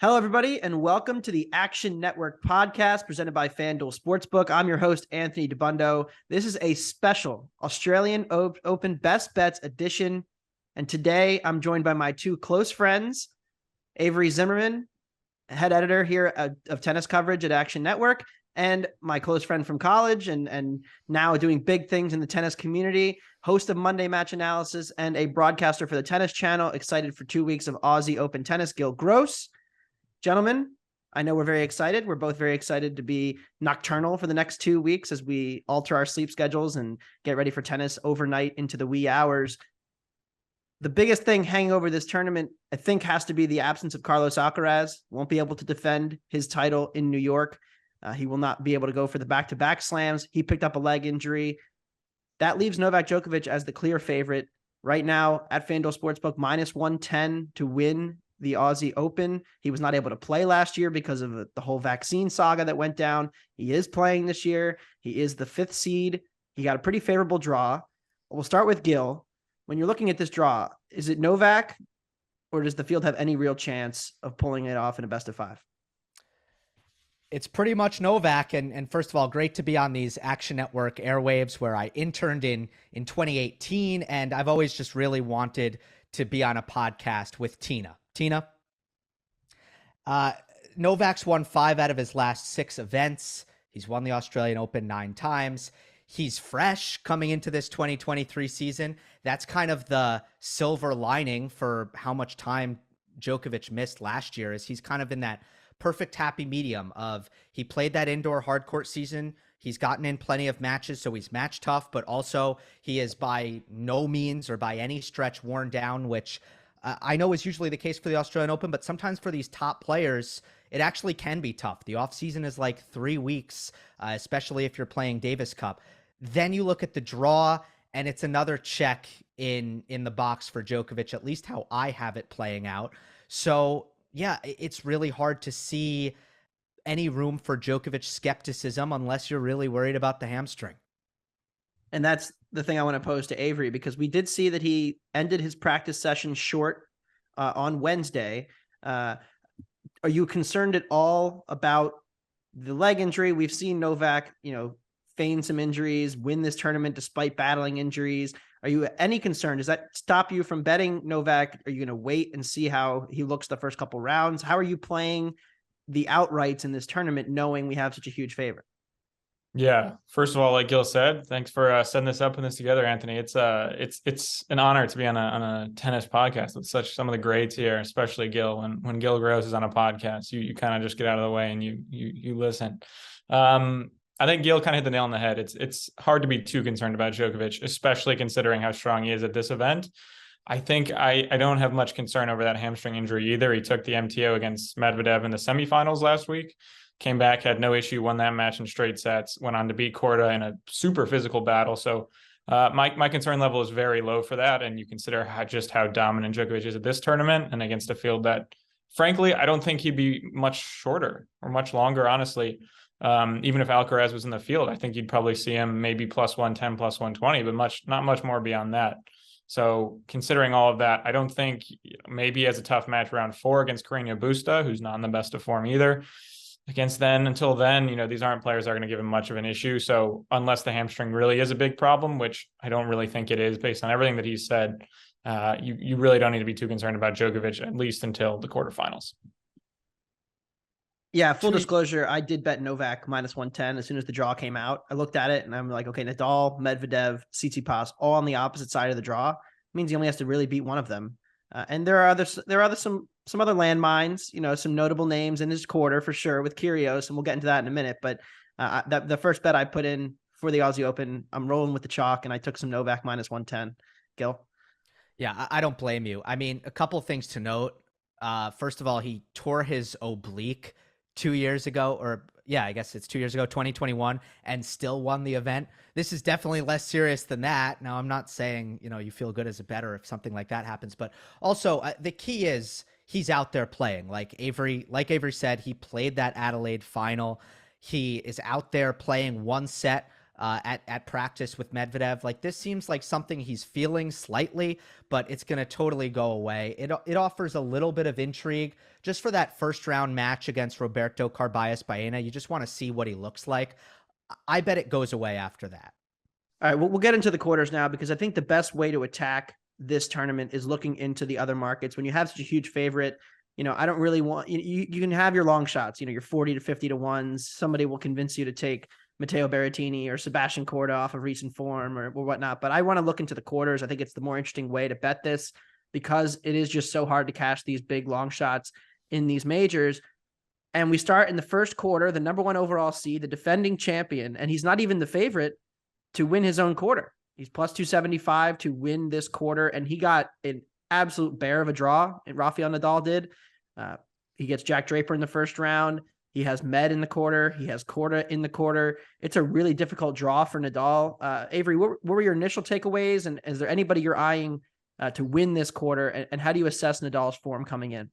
Hello, everybody, and welcome to the Action Network podcast presented by FanDuel Sportsbook. I'm your host, Anthony Dabbundo. This is a special Australian Open Best Bets edition, and today I'm joined by my two close friends, Avery Zimmerman, head editor here of tennis coverage at Action Network, and my close friend from college and now doing big things in the tennis community, host of Monday Match Analysis and a broadcaster for the Tennis Channel, excited for 2 weeks of Aussie Open tennis, Gill. Gentlemen, I know we're very excited. We're both very excited to be nocturnal for the next 2 weeks as we alter our sleep schedules and get ready for tennis overnight into the wee hours. The biggest thing hanging over this tournament, I think, has to be the absence of Carlos Alcaraz. Won't be able to defend his title in New York. He will not be able to go for the back-to-back slams. He picked up a leg injury. That leaves Novak Djokovic as the clear favorite right now at FanDuel Sportsbook, -110 to win the Aussie Open. He was not able to play last year because of the whole vaccine saga that went down. He is playing this year. He is the 5th seed. He got a pretty favorable draw. We'll start with Gill. When you're looking at this draw, is it Novak or does the field have any real chance of pulling it off in a best of 5? It's pretty much Novak. And first of all, great to be on these Action Network airwaves where I interned in 2018. And I've always just really wanted to be on a podcast with Tina. Novak's won 5 out of his last 6 events. He's won the Australian Open 9 times. He's fresh coming into this 2023 season. That's kind of the silver lining for how much time Djokovic missed last year, is he's kind of in that perfect happy medium of he played that indoor hard court season. He's gotten in plenty of matches, so he's match tough, but also he is by no means or by any stretch worn down, which I know is usually the case for the Australian Open, but sometimes for these top players, it actually can be tough. The offseason is like 3 weeks, especially if you're playing Davis Cup. Then you look at the draw, and it's another check in the box for Djokovic, at least how I have it playing out. So, yeah, it's really hard to see any room for Djokovic skepticism unless you're really worried about the hamstring. And that's the thing I want to pose to Avery, because we did see that he ended his practice session short on Wednesday. Are you concerned at all about the leg injury? We've seen Novak, feign some injuries, win this tournament despite battling injuries. Are you any concerned? Does that stop you from betting Novak? Are you going to wait and see how he looks the first couple rounds? How are you playing the outrights in this tournament, knowing we have such a huge favorite? Yeah. First of all, like Gill said, thanks for setting this up and this together, Anthony. It's an honor to be on a tennis podcast with some of the greats here, especially Gill. When Gill Gross is on a podcast, you kind of just get out of the way and you listen. I think Gill kind of hit the nail on the head. It's hard to be too concerned about Djokovic, especially considering how strong he is at this event. I think I don't have much concern over that hamstring injury either. He took the MTO against Medvedev in the semifinals last week. Came back, had no issue, won that match in straight sets, went on to beat Korda in a super physical battle. So my concern level is very low for that. And you consider how dominant Djokovic is at this tournament and against a field that, frankly, I don't think he'd be much shorter or much longer, honestly. Even if Alcaraz was in the field, I think you'd probably see him maybe +110, +120, but not much more beyond that. So considering all of that, I don't think maybe he has a tough match round 4 against Carreño Busta, who's not in the best of form either. Until then, these aren't players that are going to give him much of an issue. So unless the hamstring really is a big problem, which I don't really think it is based on everything that he's said, you really don't need to be too concerned about Djokovic, at least until the quarterfinals. Yeah, full disclosure, I did bet Novak -110 as soon as the draw came out. I looked at it and I'm like, okay, Nadal, Medvedev, Tsitsipas, all on the opposite side of the draw. It means he only has to really beat one of them. And there are some other landmines, some notable names in his quarter for sure with Kyrgios, and we'll get into that in a minute. But the first bet I put in for the Aussie Open, I'm rolling with the chalk, and I took some Novak -110. Gill? Yeah, I don't blame you. I mean, a couple of things to note. First of all, he tore his oblique 2 years ago, or yeah, I guess it's 2 years ago, 2021, and still won the event. This is definitely less serious than that. Now, I'm not saying, you feel good as a bettor if something like that happens, but also the key is he's out there playing. Like Avery said, he played that Adelaide final. He is out there playing one set at practice with Medvedev. Like, this seems like something he's feeling slightly, but it's going to totally go away. It offers a little bit of intrigue just for that first round match against Roberto Carballes Baena. You just want to see what he looks like. I bet it goes away after that. All right, well, we'll get into the quarters now, because I think the best way to attack this tournament is looking into the other markets. When you have such a huge favorite, I don't really want you can have your long shots, your 40 to 50 to ones. Somebody will convince you to take Matteo Berrettini or Sebastian Korda off of recent form or whatnot. But I want to look into the quarters. I think it's the more interesting way to bet this, because it is just so hard to cash these big long shots in these majors. And we start in the first quarter, the number 1 overall seed, the defending champion, and he's not even the favorite to win his own quarter. He's plus 275 to win this quarter, and he got an absolute bear of a draw, and Rafael Nadal did. He gets Jack Draper in the first round. He has Med in the quarter. He has Korda in the quarter. It's a really difficult draw for Nadal. Avery, what were your initial takeaways, and is there anybody you're eyeing to win this quarter, and how do you assess Nadal's form coming in?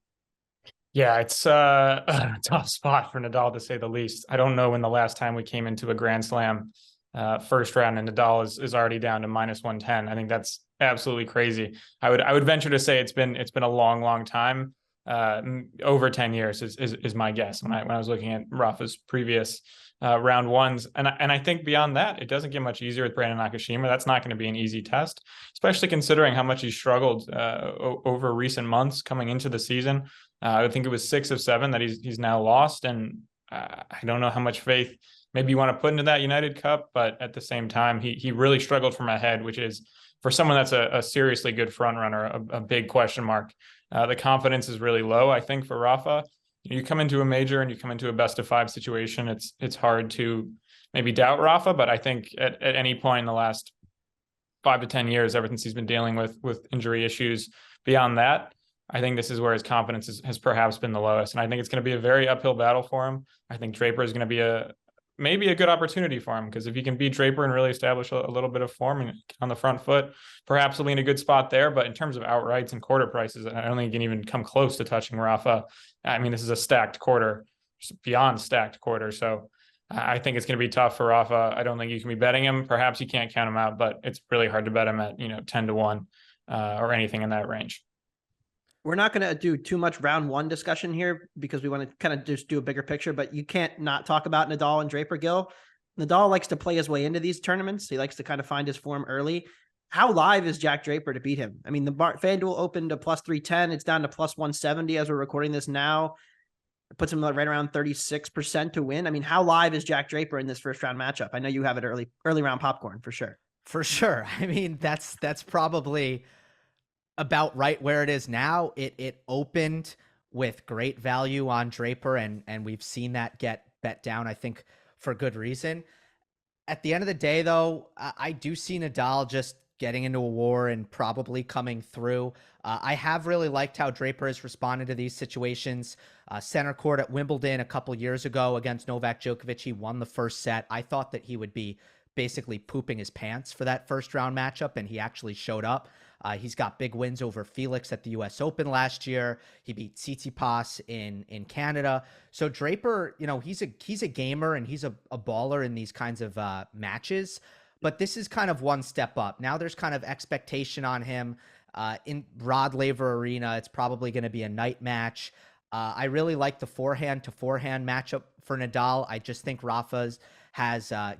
Yeah, it's a tough spot for Nadal, to say the least. I don't know when the last time we came into a Grand Slam first round and Nadal is already down to minus 110. I think that's absolutely crazy. I would venture to say it's been a long time. Over 10 years is my guess when I was looking at Rafa's previous round ones. And I think beyond that, it doesn't get much easier with Brandon Nakashima. That's not going to be an easy test, especially considering how much he struggled over recent months coming into the season. I think it was 6 of 7 that he's now lost. And I don't know how much faith maybe you want to put into that United Cup, but at the same time, he really struggled from ahead, which is, for someone that's a seriously good front runner, a big question mark. The confidence is really low, I think, for Rafa. You come into a major and you come into a best of 5 situation, it's hard to maybe doubt Rafa, but I think at any point in the last 5 to 10 years, ever since he's been dealing with injury issues beyond that, I think this is where his confidence has perhaps been the lowest. And I think it's going to be a very uphill battle for him. I think Draper is going to be maybe a good opportunity for him, because if he can beat Draper and really establish a little bit of form on the front foot, perhaps he'll be in a good spot there. But in terms of outrights and quarter prices, I don't think he can even come close to touching Rafa. I mean, this is a stacked quarter, beyond stacked quarter. So I think it's going to be tough for Rafa. I don't think you can be betting him. Perhaps you can't count him out, but it's really hard to bet him at 10 to 1 or anything in that range. We're not going to do too much round 1 discussion here, because we want to kind of just do a bigger picture, but you can't not talk about Nadal and Draper. Gill. Nadal likes to play his way into these tournaments. He likes to kind of find his form early. How live is Jack Draper to beat him? I mean, the FanDuel opened to plus 310. It's down to plus 170 as we're recording this now. It puts him right around 36% to win. I mean, how live is Jack Draper in this first round matchup? I know you have it early round popcorn for sure. For sure. I mean, that's probably about right where it is now. It opened with great value on Draper, and we've seen that get bet down, I think, for good reason. At the end of the day, though, I do see Nadal just getting into a war and probably coming through. I have really liked how Draper has responded to these situations. Center court at Wimbledon a couple years ago against Novak Djokovic, he won the first set. I thought that he would be basically pooping his pants for that first round matchup, and he actually showed up. He's got big wins over Felix at the US Open last year. He beat Tsitsipas in Canada. So Draper, he's a gamer, and he's a baller in these kinds of matches. But this is kind of one step up. Now there's kind of expectation on him. In Rod Laver Arena, it's probably going to be a night match. I really like the forehand to forehand matchup for Nadal. I just think Rafa's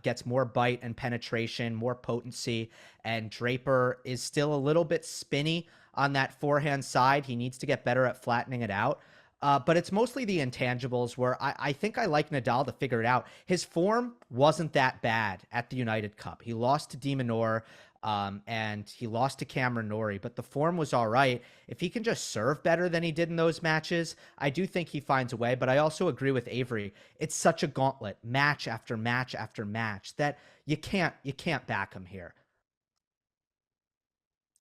gets more bite and penetration, more potency, and Draper is still a little bit spinny on that forehand side. He needs to get better at flattening it out. But it's mostly the intangibles where I think I like Nadal to figure it out. His form wasn't that bad at the United Cup. He lost to De Minaur, and he lost to Cameron Norrie, but the form was all right. If he can just serve better than he did in those matches, I do think he finds a way. But I also agree with Avery. It's such a gauntlet, match after match after match, that you can't back him here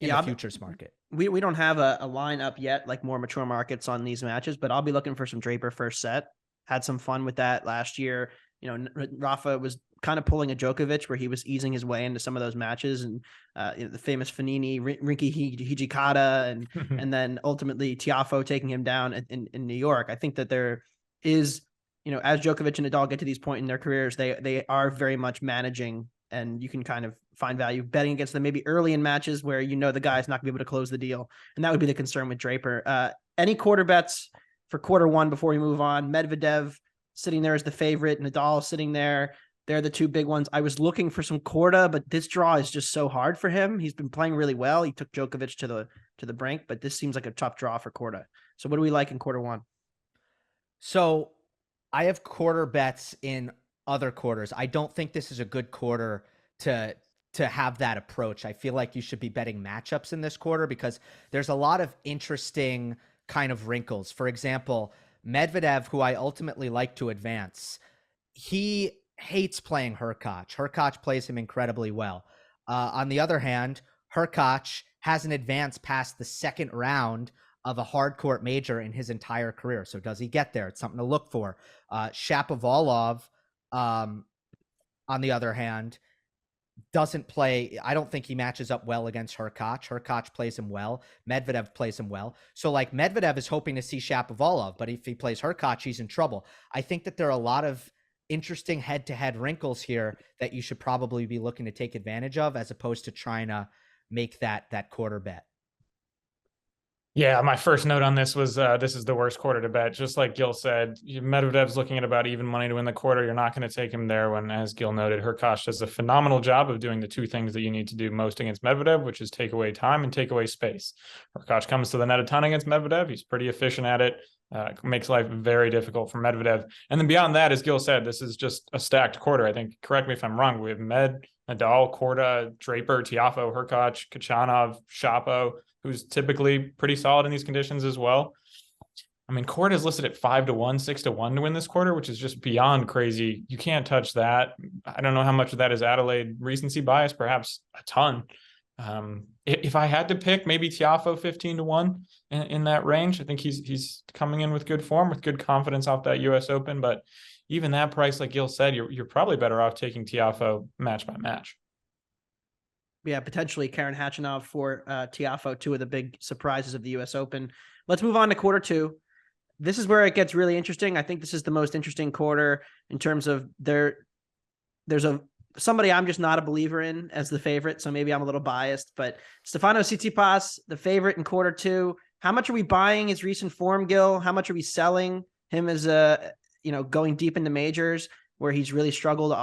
in the futures market. We don't have a lineup yet, like more mature markets on these matches, but I'll be looking for some Draper first set. Had some fun with that last year. Rafa was kind of pulling a Djokovic where he was easing his way into some of those matches, and the famous Fanini, Rinky Hijikata, and then ultimately Tiafoe taking him down in New York. I think that there is, as Djokovic and Nadal get to these points in their careers, they are very much managing and you can kind of find value betting against them maybe early in matches where the guy's not gonna be able to close the deal, and that would be the concern with Draper. Any quarter bets for quarter one before we move on? Medvedev sitting there as the favorite, Nadal sitting there. They're the two big ones. I was looking for some Korda, but this draw is just so hard for him. He's been playing really well. He took Djokovic to the brink, but this seems like a tough draw for Korda. So what do we like in quarter one? So I have quarter bets in other quarters. I don't think this is a good quarter to have that approach. I feel like you should be betting matchups in this quarter because there's a lot of interesting kind of wrinkles. For example, Medvedev, who I ultimately like to advance, he hates playing Hurkacz. Hurkacz plays him incredibly well. On the other hand, Hurkacz hasn't advanced past the second round of a hard court major in his entire career. So does he get there? It's something to look for. Shapovalov, on the other hand, doesn't play. I don't think he matches up well against Hurkacz. Hurkacz plays him well. Medvedev plays him well. So like Medvedev is hoping to see Shapovalov, but if he plays Hurkacz, he's in trouble. I think that there are a lot of interesting head-to-head wrinkles here that you should probably be looking to take advantage of as opposed to trying to make that quarter bet. Yeah, my first note on this was this is the worst quarter to bet. Just like Gill said, Medvedev's looking at about even money to win the quarter. You're not going to take him there when, as Gill noted, Hurkacz does a phenomenal job of doing the two things that you need to do most against Medvedev, which is take away time and take away space. Hurkacz comes to the net a ton against Medvedev. He's pretty efficient at it. Makes life very difficult for Medvedev. And then beyond that, as Gill said, this is just a stacked quarter. I think, correct me if I'm wrong, we have Nadal, Korda, Draper, Tiafoe, Hurkacz, Kachanov, Shapo, who's typically pretty solid in these conditions as well. I mean, Korda is listed at 5-1, 6-1 to win this quarter, which is just beyond crazy. You can't touch that. I don't know how much of that is Adelaide recency bias, perhaps a ton. If I had to pick, maybe Tiafoe 15-1 in that range. I think he's coming in with good form, with good confidence off that U.S. Open. But even that price, like Gill said, you're probably better off taking Tiafoe match by match. Yeah, potentially Karen Khachanov for Tiafoe, two of the big surprises of the U.S. Open. Let's move on to quarter two. This is where it gets really interesting. I think this is the most interesting quarter in terms of there's somebody I'm just not a believer in as the favorite, so maybe I'm a little biased, but Stefanos Tsitsipas, the favorite in quarter two. How much are we buying his recent form, Gill? How much are we selling him as going deep into majors where he's really struggled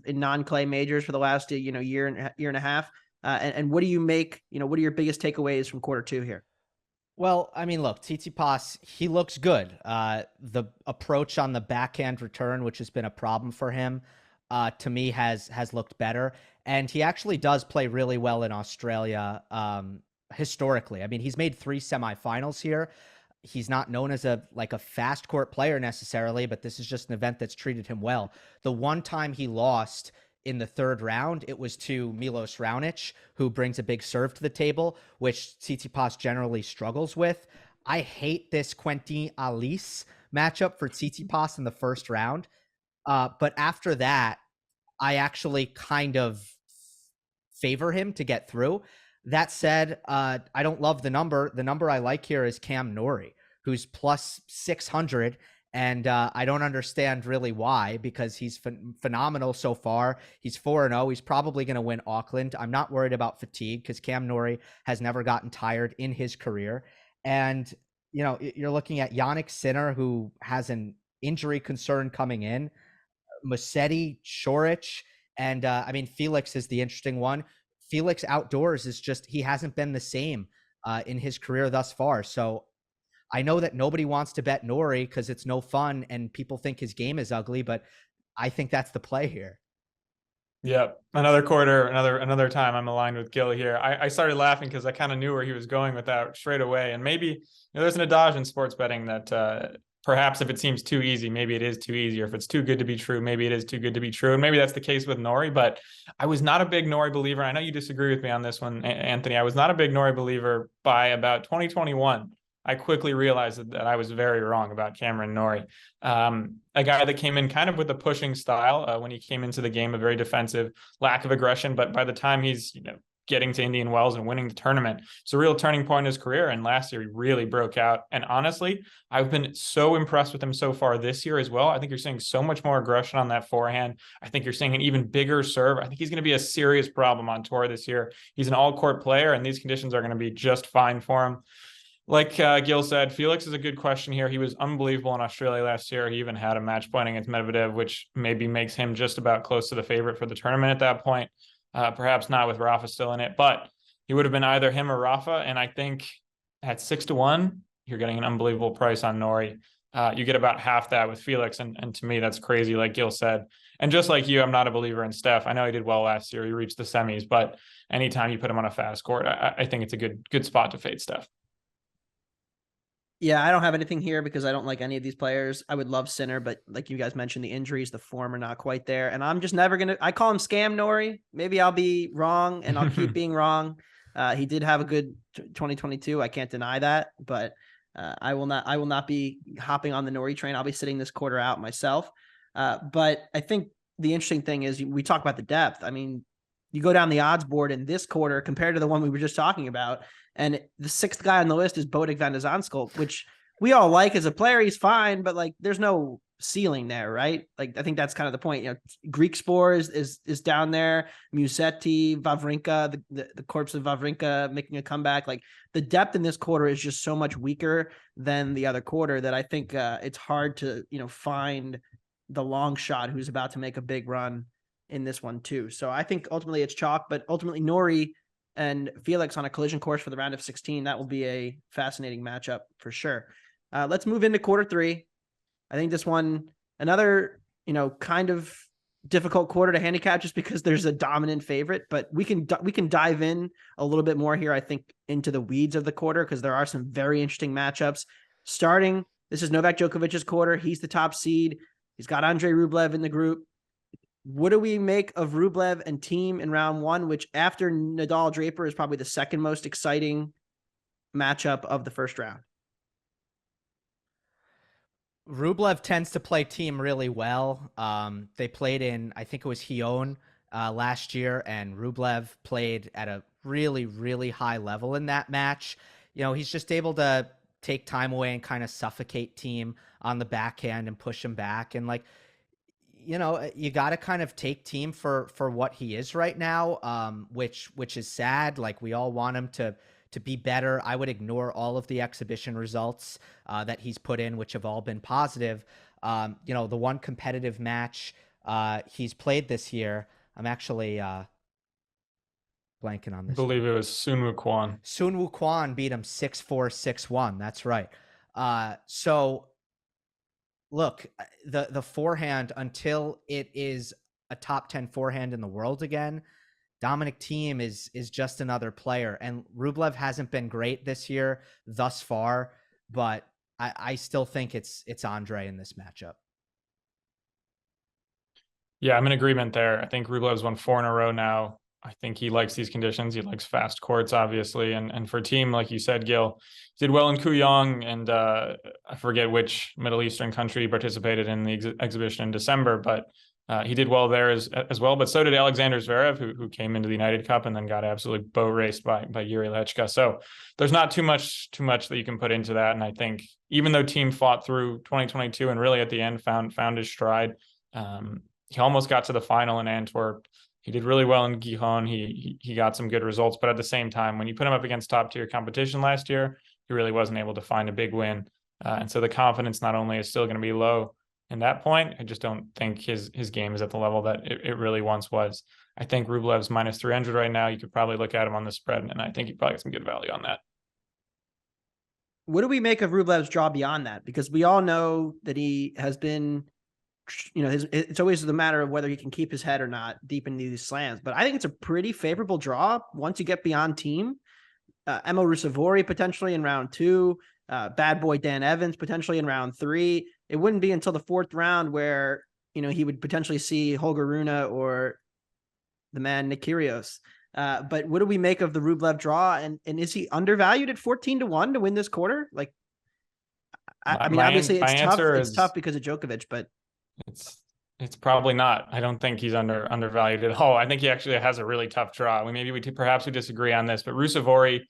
in non-clay majors for the last year and a half? And what do you make? What are your biggest takeaways from quarter two here? Well, I mean, look, Tsitsipas, he looks good. The approach on the backhand return, which has been a problem for him, to me has looked better. And he actually does play really well in Australia historically. I mean, he's made 3 semifinals here. He's not known as a fast court player necessarily, but this is just an event that's treated him well. The one time he lost in the third round, it was to Milos Raonic, who brings a big serve to the table, which Tsitsipas generally struggles with. I hate this Quentin Alice matchup for Tsitsipas in the first round. But after that, I actually kind of favor him to get through. That said, I don't love the number. The number I like here is Cam Norrie, who's plus 600. And I don't understand really why, because he's phenomenal so far. He's 4-0. He's probably going to win Auckland. I'm not worried about fatigue because Cam Norrie has never gotten tired in his career. And, you're looking at Yannick Sinner, who has an injury concern coming in, Musetti, Šorić, and Felix is the interesting one. Felix outdoors is just, he hasn't been the same in his career thus far. So I know that nobody wants to bet Norrie because it's no fun and people think his game is ugly, but I think that's the play here. Yep. Another quarter, another time I'm aligned with Gill here. I started laughing because I kind of knew where he was going with that straight away. And maybe there's an adage in sports betting that perhaps if it seems too easy, maybe it is too easy. Or if it's too good to be true, maybe it is too good to be true. And maybe that's the case with Norrie, but I was not a big Norrie believer. I know you disagree with me on this one, Anthony. I was not a big Norrie believer by about 2021. I quickly realized that I was very wrong about Cameron Norrie, a guy that came in kind of with a pushing style when he came into the game, a very defensive, lack of aggression. But by the time he's getting to Indian Wells and winning the tournament. It's a real turning point in his career. And last year, he really broke out. And honestly, I've been so impressed with him so far this year as well. I think you're seeing so much more aggression on that forehand. I think you're seeing an even bigger serve. I think he's going to be a serious problem on tour this year. He's an all-court player, and these conditions are going to be just fine for him. Like Gill said, Felix is a good question here. He was unbelievable in Australia last year. He even had a match point against Medvedev, which maybe makes him just about close to the favorite for the tournament at that point. Perhaps not with Rafa still in it, but he would have been either him or Rafa. And I think at 6-1, you're getting an unbelievable price on Norrie. You get about half that with Felix. And to me, that's crazy, like Gill said. And just like you, I'm not a believer in Steph. I know he did well last year. He reached the semis, but anytime you put him on a fast court, I think it's a good spot to fade Steph. Yeah, I don't have anything here because I don't like any of these players. I would love Sinner, but like you guys mentioned, the injuries, the form are not quite there. And I'm just never going to, I call him Scam Norrie. Maybe I'll be wrong and I'll keep being wrong. He did have a good 2022. I can't deny that, but I will not be hopping on the Norrie train. I'll be sitting this quarter out myself. But I think the interesting thing is we talk about the depth. I mean, you go down the odds board in this quarter compared to the one we were just talking about, and the sixth guy on the list is Bodek van de Zandschulp, which we all like as a player. He's fine, but like there's no ceiling there, right? Like I think that's kind of the point. You know, Greek Spore is down there, Musetti, Wawrinka, the corpse of Wawrinka making a comeback. Like the depth in this quarter is just so much weaker than the other quarter that I think it's hard to find the long shot who's about to make a big run in this one too. So I think ultimately it's chalk, but ultimately Norrie and Felix on a collision course for the round of 16. That will be a fascinating matchup for sure. Let's move into quarter three. I think this one, another, kind of difficult quarter to handicap just because there's a dominant favorite, but we can dive in a little bit more here, I think, into the weeds of the quarter because there are some very interesting matchups. Starting, this is Novak Djokovic's quarter. He's the top seed. He's got Andrei Rublev in the group. What do we make of Rublev and team in round one, which after Nadal Draper is probably the second most exciting matchup of the first round? Rublev tends to play team really well. They played in, I think it was Hyon last year, and Rublev played at a really, really high level in that match. He's just able to take time away and kind of suffocate team on the backhand and push him back. And you got to kind of take team for what he is right now, which is sad. Like we all want him to be better. I would ignore all of the exhibition results that he's put in, which have all been positive. The one competitive match he's played this year, I'm actually blanking on this. I believe it was Sun Woo Kwon. Sun Woo Kwon beat him 6-4, 6-1. That's right. So look, the forehand, until it is a top 10 forehand in the world again, Dominic Thiem is just another player. And Rublev hasn't been great this year thus far, but I still think it's Andre in this matchup. Yeah, I'm in agreement there. I think Rublev's won 4 in a row now. I think he likes these conditions. He likes fast courts, obviously. And for Thiem, like you said, Gill, did well in Kooyong, and I forget which Middle Eastern country he participated in the exhibition in December, but he did well there as well. But so did Alexander Zverev, who came into the United Cup and then got absolutely boat raced by Yuri Lechka. So there's not too much that you can put into that. And I think even though Thiem fought through 2022 and really at the end found his stride, he almost got to the final in Antwerp. He did really well in Gijón. He got some good results, but at the same time, when you put him up against top tier competition last year, he really wasn't able to find a big win. And so the confidence not only is still going to be low in that point, I just don't think his game is at the level that it really once was. I think Rublev's minus 300 right now. You could probably look at him on the spread, and I think you probably get some good value on that. What do we make of Rublev's draw beyond that? Because we all know that he has been, it's always the matter of whether he can keep his head or not deep into these slams. But I think it's a pretty favorable draw once you get beyond Thiem. Emil Rusevori potentially in round 2. Bad boy Dan Evans potentially in round 3. It wouldn't be until the 4th round where, he would potentially see Holger Rune or the man Nick Kyrgios. But what do we make of the Rublev draw? And is he undervalued at 14-1 to win this quarter? Like, I mean, obviously it's tough. It's tough because of Djokovic, but it's It's probably not. I don't think he's undervalued at all. I think he actually has a really tough draw. Perhaps we disagree on this, but Ruusuvuori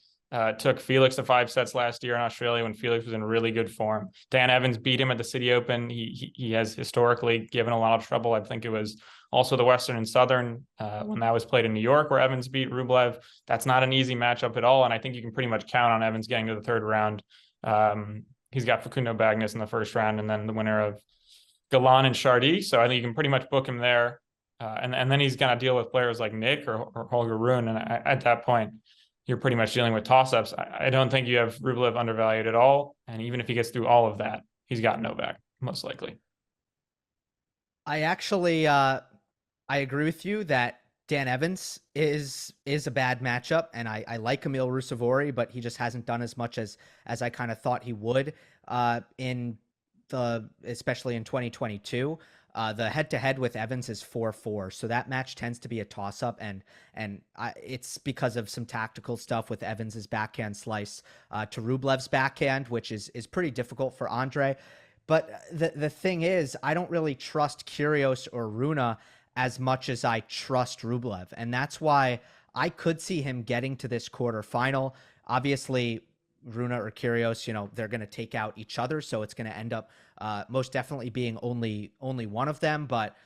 took Felix to 5 sets last year in Australia when Felix was in really good form. Dan Evans beat him at the City Open. He has historically given a lot of trouble. I think it was also the Western and Southern when that was played in New York where Evans beat Rublev. That's not an easy matchup at all, and I think you can pretty much count on Evans getting to the third round. He's got Facundo Bagnis in the first round, and then the winner of Galan and Chardy. So I think you can pretty much book him there. And then he's going to deal with players like Nick or Holger Rune. And at that point, you're pretty much dealing with toss-ups. I don't think you have Rublev undervalued at all. And even if he gets through all of that, he's got Novak, most likely. I actually, I agree with you that Dan Evans is a bad matchup, and I like Emil Ruusuvuori, but he just hasn't done as much as I kind of thought he would especially in 2022. The head-to-head with Evans is 4-4, so that match tends to be a toss-up, and it's because of some tactical stuff with Evans's backhand slice to Rublev's backhand, which is pretty difficult for Andre. But the thing is, I don't really trust Kyrgios or Rune as much as I trust Rublev, and that's why I could see him getting to this quarterfinal. Obviously, Rune or Kyrgios, they're going to take out each other, so it's going to end up most definitely being only one of them. But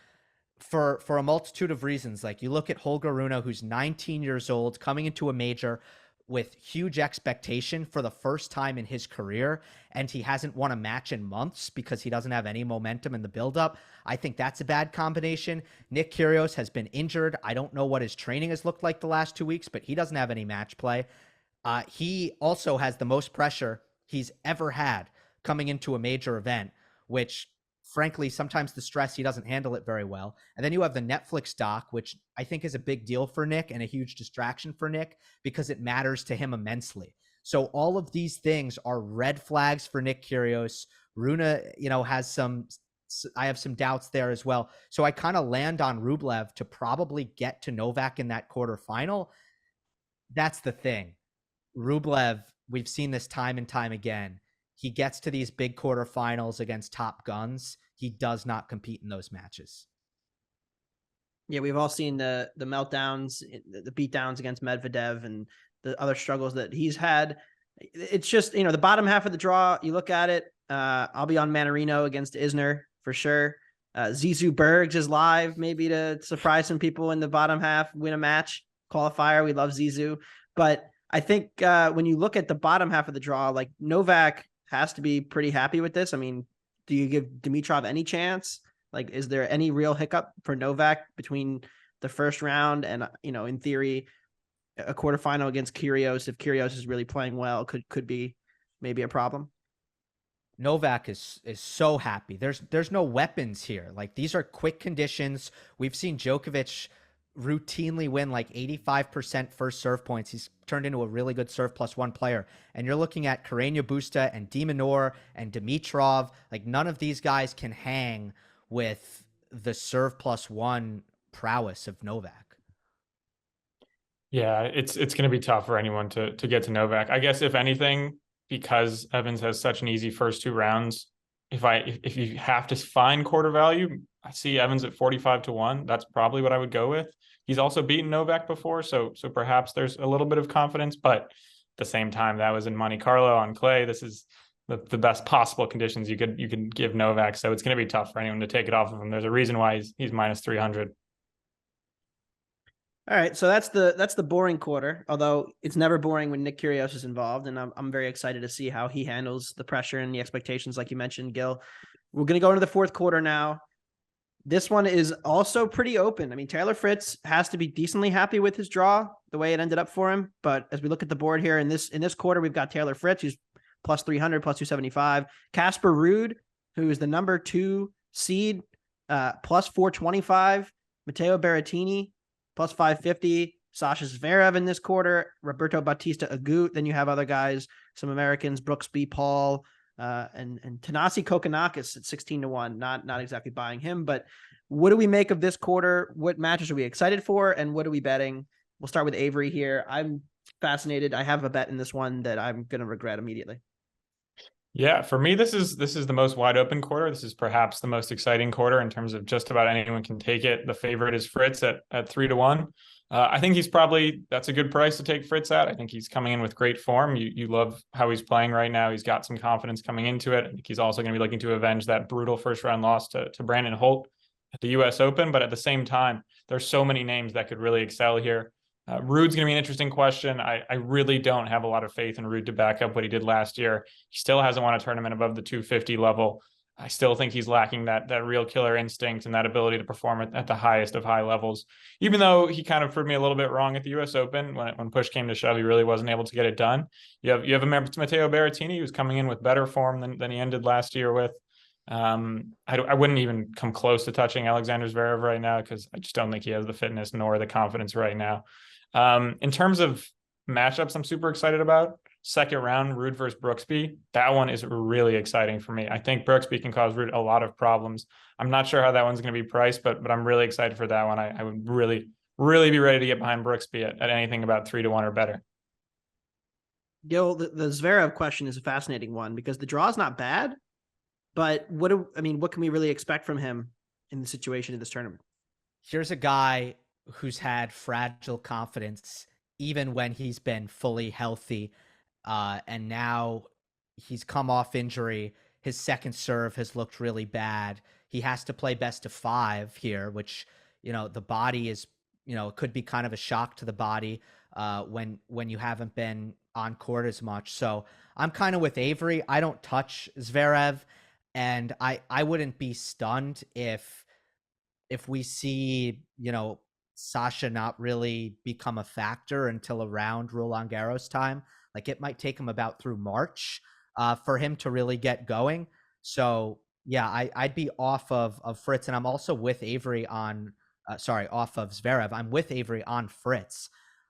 for a multitude of reasons, like you look at Holger Rune, who's 19 years old, coming into a major with huge expectation for the first time in his career, and he hasn't won a match in months because he doesn't have any momentum in the buildup. I think that's a bad combination. Nick Kyrgios has been injured. I don't know what his training has looked like the last 2 weeks, but he doesn't have any match play. He also has the most pressure he's ever had coming into a major event, which frankly, sometimes the stress, he doesn't handle it very well. And then you have the Netflix doc, which I think is a big deal for Nick and a huge distraction for Nick because it matters to him immensely. So all of these things are red flags for Nick Kyrgios. Rune, has I have some doubts there as well. So I kind of land on Rublev to probably get to Novak in that quarterfinal. That's the thing. Rublev, we've seen this time and time again. He gets to these big quarterfinals against top guns. He does not compete in those matches. Yeah, we've all seen the meltdowns, the beatdowns against Medvedev and the other struggles that he's had. It's just, the bottom half of the draw, you look at it, I'll be on Manarino against Isner for sure. Zizou Bergs is live, maybe to surprise some people in the bottom half, win a match, qualifier. We love Zizou. But I think when you look at the bottom half of the draw, like Novak has to be pretty happy with this. I mean, do you give Dimitrov any chance? Like, is there any real hiccup for Novak between the first round and, in theory, a quarterfinal against Kyrgios? If Kyrgios is really playing well, could be maybe a problem. Novak is so happy. There's no weapons here. Like, these are quick conditions. We've seen Djokovic routinely win like 85% first serve points. He's turned into a really good serve plus one player. And you're looking at Carreño Busta and De Minaur and Dimitrov. Like, none of these guys can hang with the serve plus one prowess of Novak. Yeah, it's going to be tough for anyone to get to Novak. I guess if anything, because Evans has such an easy first 2 rounds, if you have to find quarter value, I see Evans at 45-1. That's probably what I would go with. He's also beaten Novak before, so perhaps there's a little bit of confidence, but at the same time, that was in Monte Carlo on clay. This is the best possible conditions you could give Novak, so it's going to be tough for anyone to take it off of him. There's a reason why he's minus 300. All right, so that's the boring quarter, although it's never boring when Nick Kyrgios is involved, and I'm very excited to see how he handles the pressure and the expectations, like you mentioned, Gill. We're going to go into the fourth quarter now. This one is also pretty open. I mean, Taylor Fritz has to be decently happy with his draw, the way it ended up for him. But as we look at the board here in this quarter, we've got Taylor Fritz, who's plus 300, plus 275. Casper Ruud, who is the number 2 seed, plus 425. Matteo Berrettini, plus 550. Sasha Zverev in this quarter. Roberto Bautista Agut. Then you have other guys, some Americans, Brooksby Paul, and Thanasi Kokkinakis at 16-1. Not exactly buying him, but what do we make of this quarter? What matches are we excited for, and what are we betting? We'll start with Avery here. I'm fascinated. I have a bet in this one that I'm going to regret immediately. Yeah, for me, this is the most wide open quarter. This is perhaps the most exciting quarter in terms of just about anyone can take it. The favorite is Fritz at 3-1. I think that's a good price to take Fritz at. I think he's coming in with great form. You love how he's playing right now. He's got some confidence coming into it. I think he's also going to be looking to avenge that brutal first round loss to Brandon Holt at the U.S. Open. But at the same time, there's so many names that could really excel here. Ruud's going to be an interesting question. I really don't have a lot of faith in Ruud to back up what he did last year. He still hasn't won a tournament above the 250 level. I still think he's lacking that real killer instinct and that ability to perform at the highest of high levels. Even though he kind of proved me a little bit wrong at the U.S. Open when push came to shove, he really wasn't able to get it done. You have a Matteo Berrettini who's coming in with better form than he ended last year with. I wouldn't even come close to touching Alexander Zverev right now because I just don't think he has the fitness nor the confidence right now. In terms of matchups, I'm super excited about. Second round, Ruud versus Brooksby. That one is really exciting for me. I think Brooksby can cause Ruud a lot of problems. I'm not sure how that one's going to be priced, but I'm really excited for that one. I would really, really be ready to get behind Brooksby at anything about 3-1 or better. Gil, the Zverev question is a fascinating one because the draw is not bad, but what can we really expect from him in the situation in this tournament? Here's a guy who's had fragile confidence even when he's been fully healthy. And now he's come off injury. His second serve has looked really bad. He has to play best of 5 here, which, the body is, it could be kind of a shock to the body when you haven't been on court as much. So I'm kind of with Avery. I don't touch Zverev, and I wouldn't be stunned if we see, Sasha not really become a factor until around Roland Garros time. Like it might take him about through March for him to really get going. So yeah, I'd be off of Fritz, and I'm also with Avery on, off of Zverev. I'm with Avery on Fritz.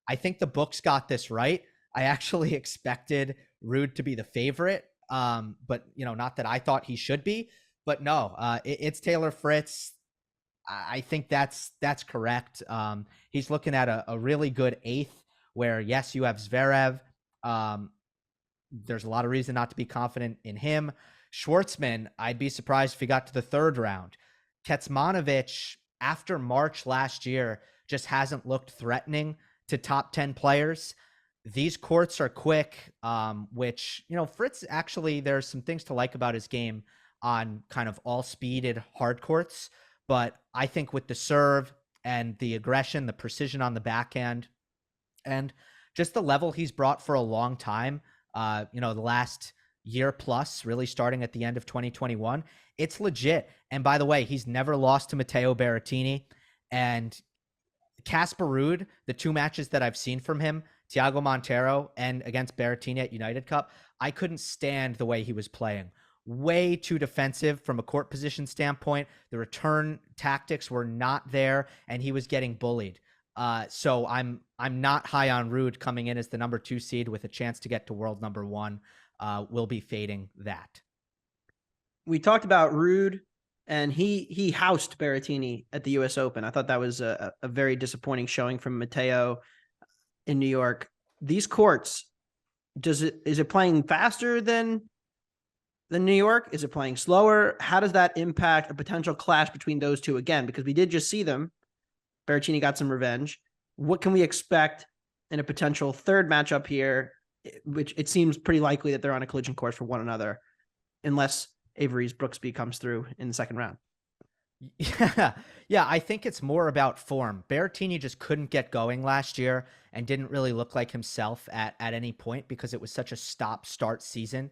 I think the books got this right. I actually expected Ruud to be the favorite, but not that I thought he should be. But no, it's Taylor Fritz. I think that's correct. He's looking at a really good 8th where, yes, you have Zverev. There's a lot of reason not to be confident in him. Schwartzman, I'd be surprised if he got to the 3rd round. Kecmanovic, after March last year, just hasn't looked threatening to top 10 players. These courts are quick, which, Fritz, actually, there's some things to like about his game on kind of all-speeded hard courts. But I think with the serve and the aggression, the precision on the backhand, and just the level he's brought for a long time, the last year plus, really starting at the end of 2021, it's legit. And by the way, he's never lost to Matteo Berrettini. And Casper Ruud, the 2 matches that I've seen from him, Thiago Monteiro and against Berrettini at United Cup, I couldn't stand the way he was playing. Way too defensive from a court position standpoint. The return tactics were not there, and he was getting bullied. So I'm not high on Ruud coming in as the number 2 seed with a chance to get to world number 1. We'll be fading that. We talked about Ruud, and he housed Berrettini at the U.S. Open. I thought that was a very disappointing showing from Matteo in New York. These courts, is it playing faster than New York? Is it playing slower? How does that impact a potential clash between those two again? Because we did just see them. Berrettini got some revenge. What can we expect in a potential 3rd matchup here, which it seems pretty likely that they're on a collision course for one another, unless Avery's Brooksby comes through in the 2nd round? Yeah, I think it's more about form. Berrettini just couldn't get going last year and didn't really look like himself at any point because it was such a stop-start season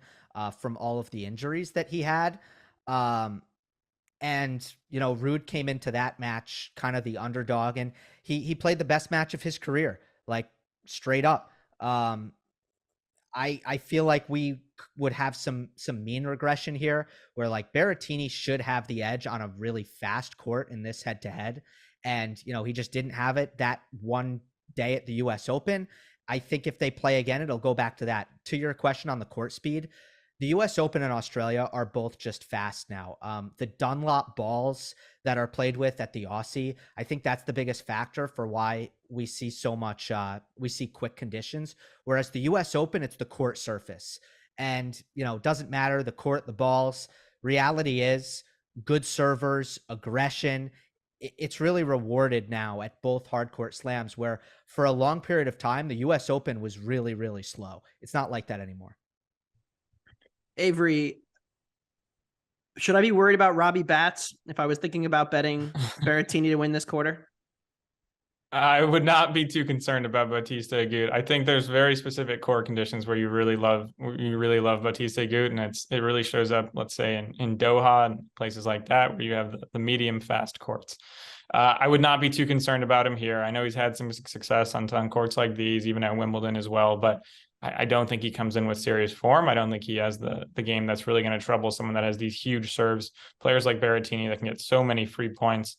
from all of the injuries that he had. And, Ruud came into that match kind of the underdog, and he played the best match of his career, like straight up. I feel like we would have some mean regression here where like Berrettini should have the edge on a really fast court in this head-to-head. And, he just didn't have it that one day at the US Open. I think if they play again, it'll go back to that. To your question on the court speed, the US Open and Australia are both just fast now. The Dunlop balls that are played with at the Aussie, I think that's the biggest factor for why we see so much, we see quick conditions. Whereas the US Open, it's the court surface. And, doesn't matter the court, the balls. Reality is good servers, aggression. It's really rewarded now at both hard court slams, where for a long period of time, the US Open was really, really slow. It's not like that anymore. Avery, should I be worried about Robbie Batts if I was thinking about betting Berrettini to win this quarter? I would not be too concerned about Bautista Agut. I think there's very specific court conditions where you really love Bautista Agut, and it really shows up, let's say, in Doha and places like that where you have the medium fast courts. I would not be too concerned about him here. I know he's had some success on courts like these, even at Wimbledon as well, but I don't think he comes in with serious form. I don't think he has the game that's really going to trouble someone that has these huge serves. Players like Berrettini that can get so many free points.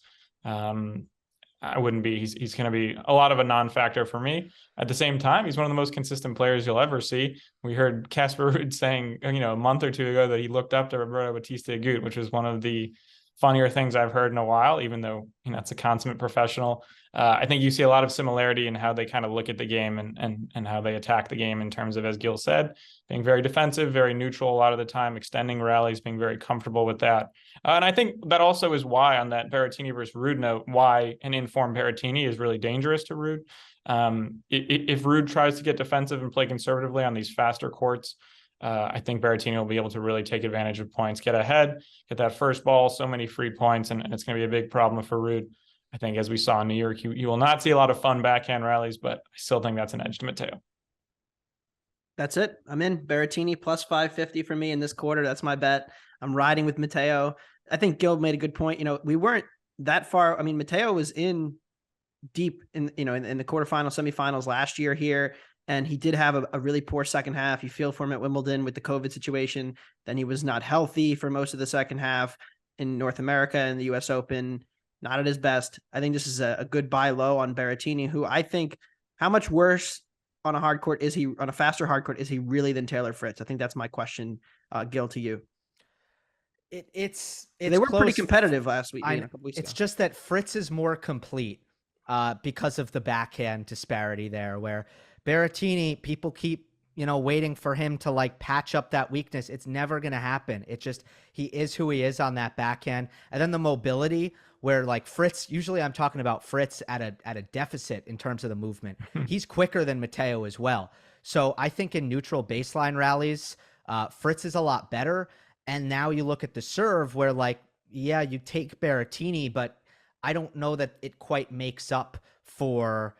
I wouldn't be. He's going to be a lot of a non-factor for me. At the same time, he's one of the most consistent players you'll ever see. We heard Casper Ruud saying, a month or two ago that he looked up to Roberto Bautista Agut, which was one of the funnier things I've heard in a while, even though, it's a consummate professional. I think you see a lot of similarity in how they kind of look at the game and how they attack the game in terms of, as Gill said, being very defensive, very neutral a lot of the time, extending rallies, being very comfortable with that. And I think that also is why, on that Berrettini versus Ruud note, why an informed Berrettini is really dangerous to Ruud. If Ruud tries to get defensive and play conservatively on these faster courts, I think Berrettini will be able to really take advantage of points, get ahead, get that first ball, so many free points, and it's going to be a big problem for Ruud. I think, as we saw in New York, you will not see a lot of fun backhand rallies, but I still think that's an edge to Matteo. That's it. I'm in. Berrettini plus 550 for me in this quarter. That's my bet. I'm riding with Matteo. I think Gill made a good point. We weren't that far. I mean, Matteo was in deep in the quarterfinals, semifinals last year here. And he did have a really poor second half. You feel for him at Wimbledon with the COVID situation. Then he was not healthy for most of the second half in North America and the US Open. Not at his best. I think this is a good buy low on Berrettini, who I think, how much worse on a hard court is he, on a faster hard court, is he really than Taylor Fritz? I think that's my question, Gill, to you. It's they were close. Pretty competitive last week. A couple weeks ago. Just that Fritz is more complete because of the backhand disparity there, where Berrettini, people keep, waiting for him to patch up that weakness. It's never going to happen. He is who he is on that backhand. And then the mobility, where Fritz, usually I'm talking about Fritz at a deficit in terms of the movement. He's quicker than Matteo as well. So I think in neutral baseline rallies, Fritz is a lot better. And now you look at the serve where you take Berrettini, but I don't know that it quite makes up for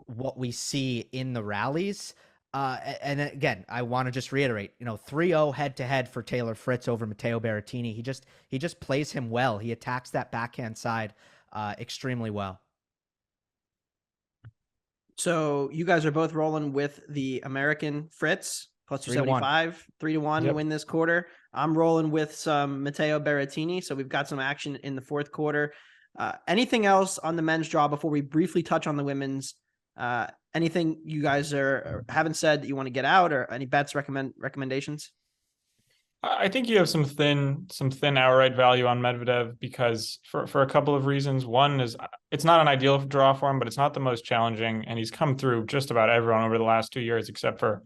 what we see in the rallies. And again, I want to just reiterate, 3-0 head-to-head for Taylor Fritz over Matteo Berrettini. He just plays him well. He attacks that backhand side extremely well. So you guys are both rolling with the American Fritz plus 275, 3-1 to win this quarter. I'm rolling with some Matteo Berrettini. So we've got some action in the fourth quarter. Anything else on the men's draw before we briefly touch on the women's? Anything you guys haven't said that you want to get out, or any bets recommendations? I think you have some thin outright value on Medvedev because for a couple of reasons. One is it's not an ideal draw for him, but it's not the most challenging, and he's come through just about everyone over the last 2 years, except for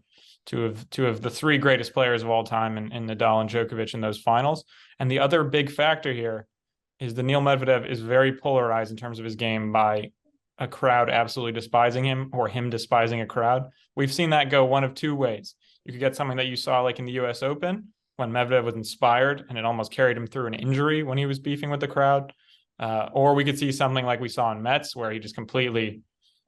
two of the three greatest players of all time in Nadal and Djokovic in those finals. And the other big factor here is Daniil Medvedev is very polarized in terms of his game by a crowd absolutely despising him or him despising a crowd. We've seen that go one of two ways. You could get something that you saw in the US Open when Medvedev was inspired and it almost carried him through an injury when he was beefing with the crowd. Or we could see something like we saw in Metz where he just completely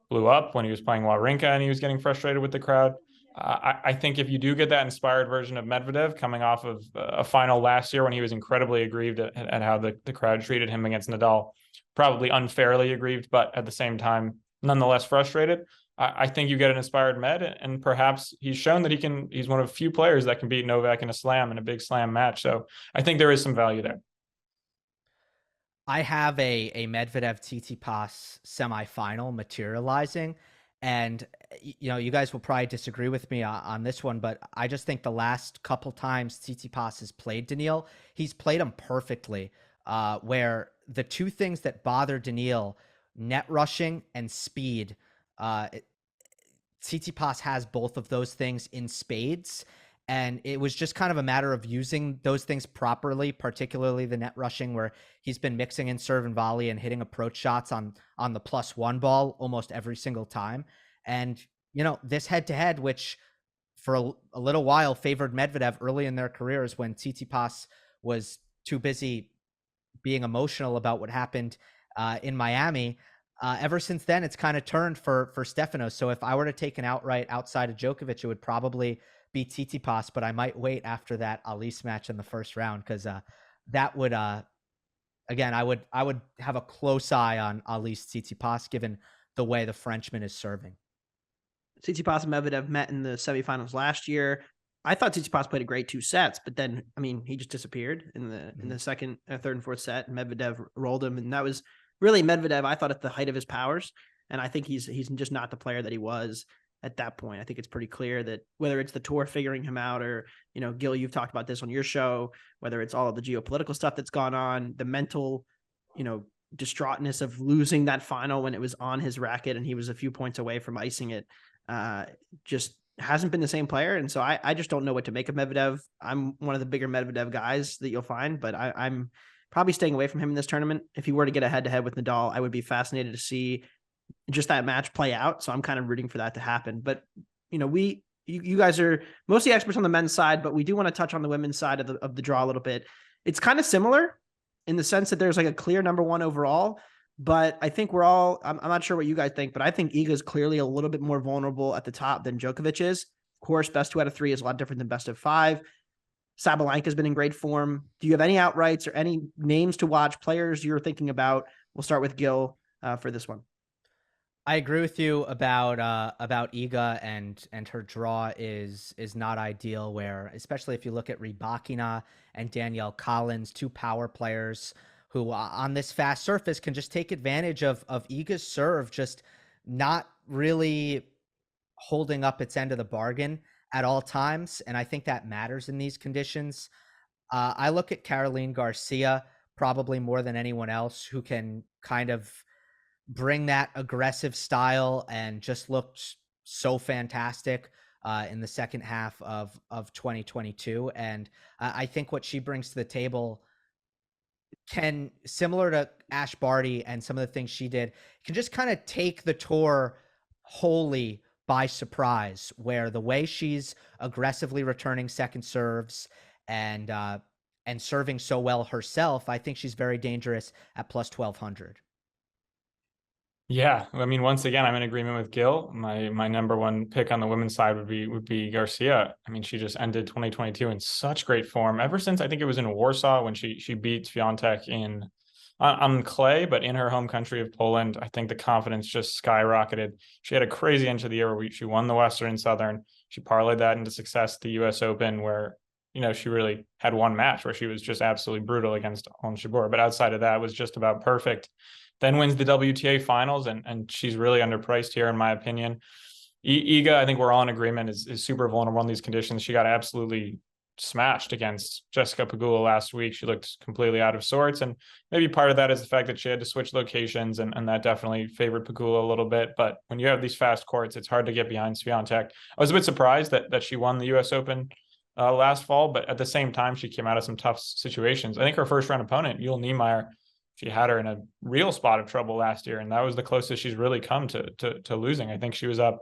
blew up when he was playing Wawrinka and he was getting frustrated with the crowd. I think if you do get that inspired version of Medvedev coming off of a final last year when he was incredibly aggrieved at how the crowd treated him against Nadal, probably unfairly aggrieved, but at the same time, nonetheless frustrated. I think you get an inspired Med, and perhaps he's shown that he's one of few players that can beat Novak in a slam, in a big slam match. So I think there is some value there. I have a Medvedev Tsitsipas semifinal materializing, and you guys will probably disagree with me on this one, but I just think the last couple times Tsitsipas has played Daniil, he's played him perfectly, where the two things that bother Daniil, net rushing and speed, Tsitsipas has both of those things in spades. And it was just kind of a matter of using those things properly, particularly the net rushing, where he's been mixing in serve and volley and hitting approach shots on the +1 ball almost every single time. And, this head-to-head, which for a little while favored Medvedev early in their careers when Tsitsipas was too busy being emotional about what happened in Miami. Ever since then, it's kind of turned for Stefanos. So if I were to take an outright outside of Djokovic, it would probably be Tsitsipas, but I might wait after that Alice match in the first round, because that would again, I would have a close eye on Alice Tsitsipas given the way the Frenchman is serving. Tsitsipas and Medvedev met in the semifinals last year. I thought Tsitsipas played a great 2 sets, but then he just disappeared in the second, third, and fourth set. And Medvedev rolled him, and that was really Medvedev, I thought, at the height of his powers. And I think he's just not the player that he was at that point. I think it's pretty clear that whether it's the tour figuring him out, or, Gill, you've talked about this on your show, whether it's all of the geopolitical stuff that's gone on, the mental, distraughtness of losing that final when it was on his racket and he was a few points away from icing it, just hasn't been the same player. And so I just don't know what to make of Medvedev. I'm one of the bigger Medvedev guys that you'll find, but I'm probably staying away from him in this tournament. If he were to get a head-to-head with Nadal, I would be fascinated to see just that match play out. So I'm kind of rooting for that to happen. But, you guys are mostly experts on the men's side, but we do want to touch on the women's side of the draw a little bit. It's kind of similar in the sense that there's like a clear number one overall, but I think I'm not sure what you guys think, but I think Iga is clearly a little bit more vulnerable at the top than Djokovic is. Of course, best 2 out of 3 is a lot different than best of 5. Sabalenka's been in great form. Do you have any outrights or any names to watch, players you're thinking about? We'll start with Gill for this one. I agree with you about Iga, and her draw is not ideal, where, especially if you look at Rybakina and Danielle Collins, 2 power players who on this fast surface can just take advantage of Iga's serve just not really holding up its end of the bargain at all times. And I think that matters in these conditions. I look at Caroline Garcia probably more than anyone else, who can kind of bring that aggressive style and just looked so fantastic in the second half of 2022. And I think what she brings to the table can, similar to Ash Barty and some of the things she did, can just kind of take the tour wholly by surprise, where the way she's aggressively returning second serves and serving so well herself, I think she's very dangerous at plus 1,200. Yeah, I mean, once again, I'm in agreement with Gill. My number one pick on the women's side would be Garcia. I mean, she just ended 2022 in such great form. Ever since, I think it was in Warsaw when she beat Swiatek on clay, but in her home country of Poland, I think the confidence just skyrocketed. She had a crazy end of the year where she won the Western and Southern. She parlayed that into success at the U.S. Open, where she really had one match where she was just absolutely brutal against Ons Jabeur. But outside of that, it was just about perfect. Then wins the WTA finals, and she's really underpriced here, in my opinion. Iga, I think we're all in agreement, is super vulnerable in these conditions. She got absolutely smashed against Jessica Pegula last week. She looked completely out of sorts, and maybe part of that is the fact that she had to switch locations, and that definitely favored Pegula a little bit. But when you have these fast courts, it's hard to get behind Swiatek. I was a bit surprised that she won the U.S. Open last fall, but at the same time, she came out of some tough situations. I think her first round opponent, Yul Niemeyer, she had her in a real spot of trouble last year, and that was the closest she's really come to losing. I think she was up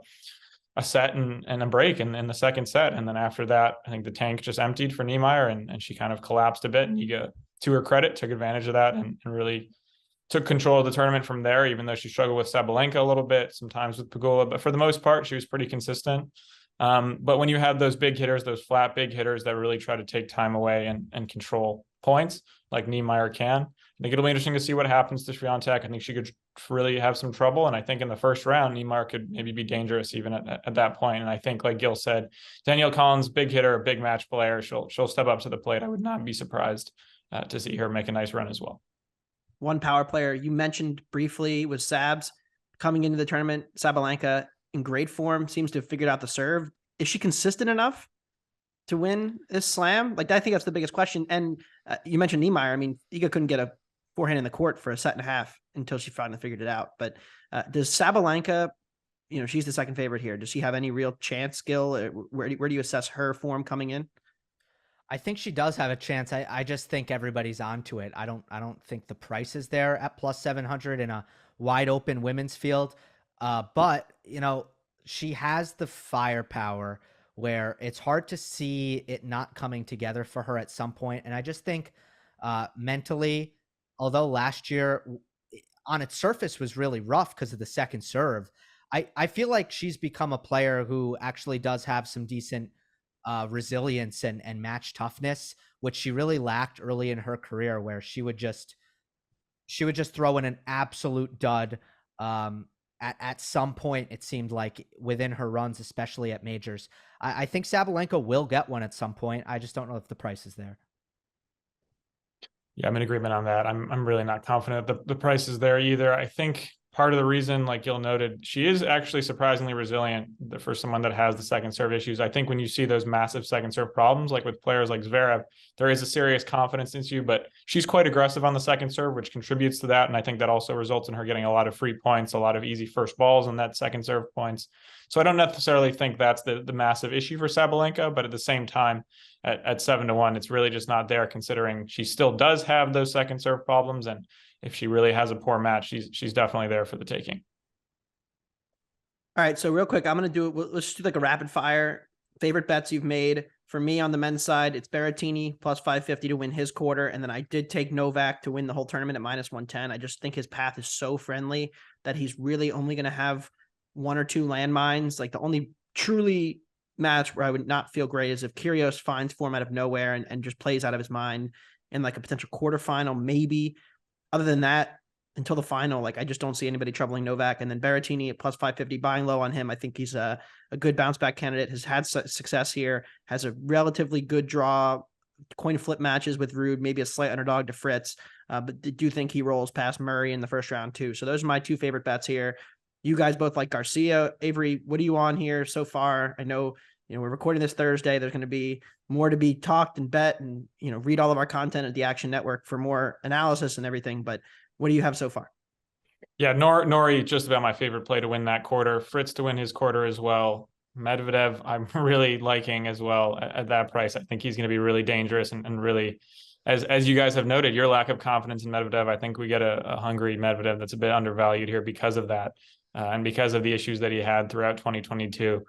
a set and a break in the second set, and then after that, I think the tank just emptied for Niemeyer, and she kind of collapsed a bit. And Iga, to her credit, took advantage of that and really took control of the tournament from there, even though she struggled with Sabalenka a little bit, sometimes with Pegula. But for the most part, she was pretty consistent. But when you have those big hitters, those flat big hitters that really try to take time away and control points, like Niemeyer can, I think it'll be interesting to see what happens to Swiatek. I think she could really have some trouble. And I think in the first round, Niemeyer could maybe be dangerous even at that point. And I think, like Gill said, Danielle Collins, big hitter, a big match player. She'll step up to the plate. I would not be surprised to see her make a nice run as well. One power player you mentioned briefly was Sabs coming into the tournament. Sabalenka in great form, seems to have figured out the serve. Is she consistent enough to win this slam? Like, I think that's the biggest question. And you mentioned Niemeyer. I mean, Iga couldn't get a forehand in the court for a set and a half until she finally figured it out. But does Sabalenka she's the second favorite here. Does she have any real chance, Gill? Where do you assess her form coming in? I think she does have a chance. I just think everybody's onto it. I don't think the price is there at plus 700 in a wide open women's field. But she has the firepower where it's hard to see it not coming together for her at some point. And I just think mentally, although last year on its surface was really rough because of the second serve, I feel like she's become a player who actually does have some decent resilience and match toughness, which she really lacked early in her career, where she would just throw in an absolute dud. At some point, it seemed like within her runs, especially at majors. I think Sabalenka will get one at some point. I just don't know if the price is there. Yeah, I'm in agreement on that. I'm really not confident the price is there either. I think part of the reason, like Gill noted, she is actually surprisingly resilient for someone that has the second serve issues. I think when you see those massive second serve problems, like with players like Zverev, there is a serious confidence issue, but she's quite aggressive on the second serve, which contributes to that. And I think that also results in her getting a lot of free points, a lot of easy first balls on that second serve points. So I don't necessarily think that's the massive issue for Sabalenka, but at the same time, at 7-1, it's really just not there, considering she still does have those second serve problems. And if she really has a poor match, she's definitely there for the taking. All right, so real quick, I'm going to let's just do like a rapid fire. Favorite bets you've made. For me on the men's side, it's Berrettini plus 550 to win his quarter. And then I did take Novak to win the whole tournament at minus 110. I just think his path is so friendly that he's really only going to have one or two landmines. Like the only truly match where I would not feel great is if Kyrgios finds form out of nowhere and just plays out of his mind in like a potential quarterfinal, maybe. Other than that, until the final, like I just don't see anybody troubling Novak. And then Berrettini at plus 550, buying low on him. I think he's a good bounce back candidate, has had success here, has a relatively good draw, coin flip matches with Ruud, maybe a slight underdog to Fritz, but do think he rolls past Murray in the first round too. So those are my two favorite bets here. You guys both like Garcia. Avery, what are you on here so far? I know, we're recording this Thursday. There's going to be more to be talked and bet and, read all of our content at the Action Network for more analysis and everything. But what do you have so far? Yeah, Norrie, just about my favorite play to win that quarter. Fritz to win his quarter as well. Medvedev, I'm really liking as well at that price. I think he's going to be really dangerous and really, as you guys have noted, your lack of confidence in Medvedev, I think we get a hungry Medvedev that's a bit undervalued here because of that and because of the issues that he had throughout 2022.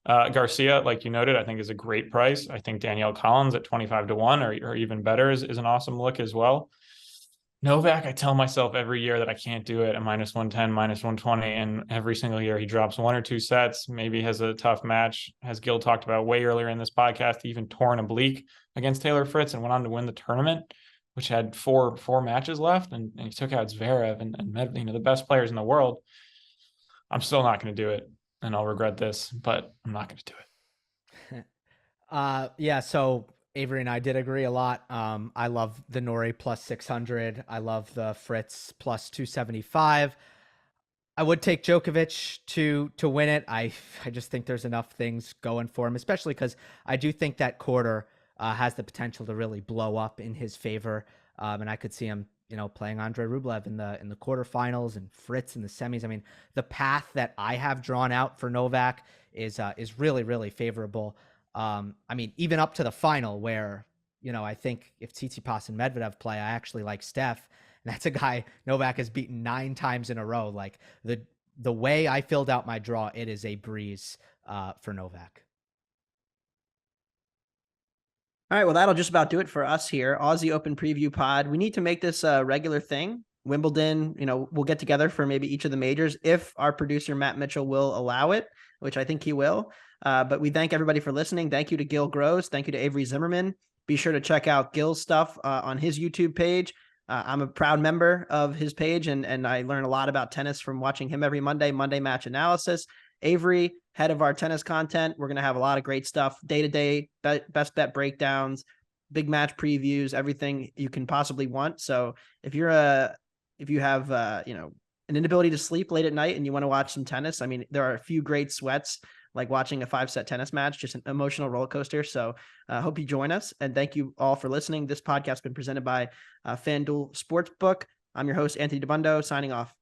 Garcia, like you noted, I think is a great price. I think Danielle Collins at 25-1 or even better is an awesome look as well. Novak, I tell myself every year that I can't do it at minus 110, minus 120. And every single year he drops one or two sets, maybe has a tough match. As Gill talked about way earlier in this podcast, he even tore an oblique against Taylor Fritz and went on to win the tournament, which had four matches left. And he took out Zverev and the best players in the world. I'm still not going to do it. And I'll regret this, but I'm not going to do it. Yeah. So Avery and I did agree a lot. I love the Norrie plus 600. I love the Fritz plus 275. I would take Djokovic to win it. I just think there's enough things going for him, especially because I do think that quarter has the potential to really blow up in his favor. And I could see him, playing Andre Rublev in the quarterfinals and Fritz in the semis. I mean, the path that I have drawn out for Novak is really, really favorable. I mean, even up to the final where, I think if Tsitsipas and Medvedev play, I actually like Steph. And that's a guy Novak has beaten 9 times in a row. Like the way I filled out my draw, it is a breeze for Novak. All right, well, that'll just about do it for us here. Aussie Open Preview Pod. We need to make this a regular thing. Wimbledon, we'll get together for maybe each of the majors if our producer, Matt Mitchell, will allow it, which I think he will. But we thank everybody for listening. Thank you to Gill Gross. Thank you to Avery Zimmerman. Be sure to check out Gill's stuff on his YouTube page. I'm a proud member of his page, and I learn a lot about tennis from watching him every Monday match analysis. Avery, head of our tennis content. We're going to have a lot of great stuff, day-to-day, best bet breakdowns, big match previews, everything you can possibly want. So if you have an inability to sleep late at night and you want to watch some tennis, I mean, there are a few great sweats, like watching a 5-set tennis match, just an emotional roller coaster. So I hope you join us. And thank you all for listening. This podcast has been presented by FanDuel Sportsbook. I'm your host, Anthony Dabbundo, signing off.